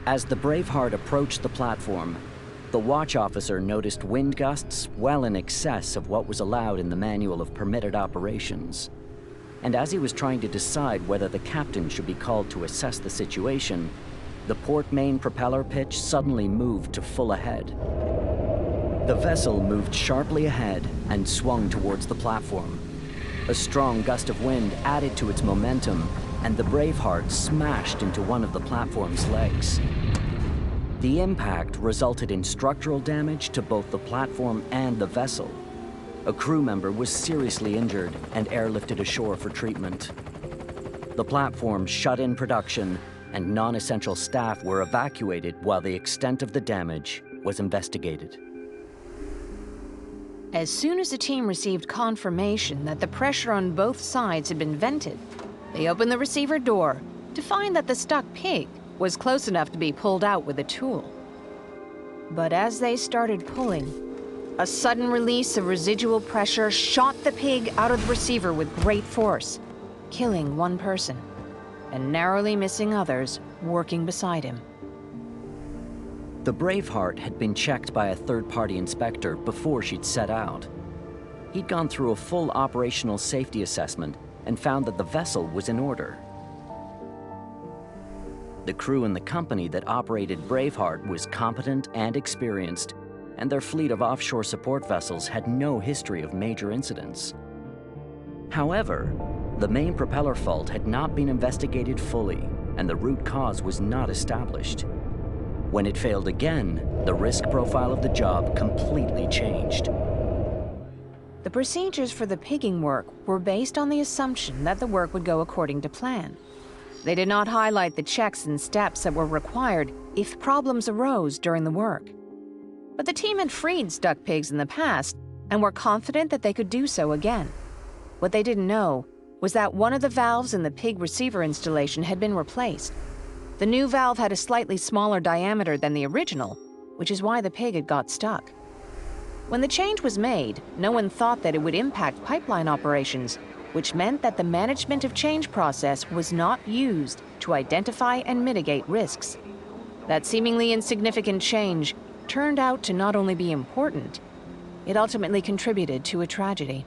As the Braveheart approached the platform, the watch officer noticed wind gusts well in excess of what was allowed in the Manual of Permitted Operations. And as he was trying to decide whether the captain should be called to assess the situation, the port main propeller pitch suddenly moved to full ahead. The vessel moved sharply ahead and swung towards the platform. A strong gust of wind added to its momentum, and the Braveheart smashed into one of the platform's legs. The impact resulted in structural damage to both the platform and the vessel. A crew member was seriously injured and airlifted ashore for treatment. The platform shut in production, and non-essential staff were evacuated while the extent of the damage was investigated. As soon as the team received confirmation that the pressure on both sides had been vented, they opened the receiver door to find that the stuck pig was close enough to be pulled out with a tool. But as they started pulling, a sudden release of residual pressure shot the pig out of the receiver with great force, killing one person and narrowly missing others working beside him. The Braveheart had been checked by a third-party inspector before she'd set out. He'd gone through a full operational safety assessment and found that the vessel was in order. The crew and the company that operated Braveheart was competent and experienced, and their fleet of offshore support vessels had no history of major incidents. However, the main propeller fault had not been investigated fully, and the root cause was not established. When it failed again, the risk profile of the job completely changed. The procedures for the pigging work were based on the assumption that the work would go according to plan. They did not highlight the checks and steps that were required if problems arose during the work. But the team had freed stuck pigs in the past and were confident that they could do so again. What they didn't know was that one of the valves in the pig receiver installation had been replaced. The new valve had a slightly smaller diameter than the original, which is why the pig had got stuck. When the change was made, no one thought that it would impact pipeline operations, which meant that the management of change process was not used to identify and mitigate risks. That seemingly insignificant change turned out to not only be important, it ultimately contributed to a tragedy.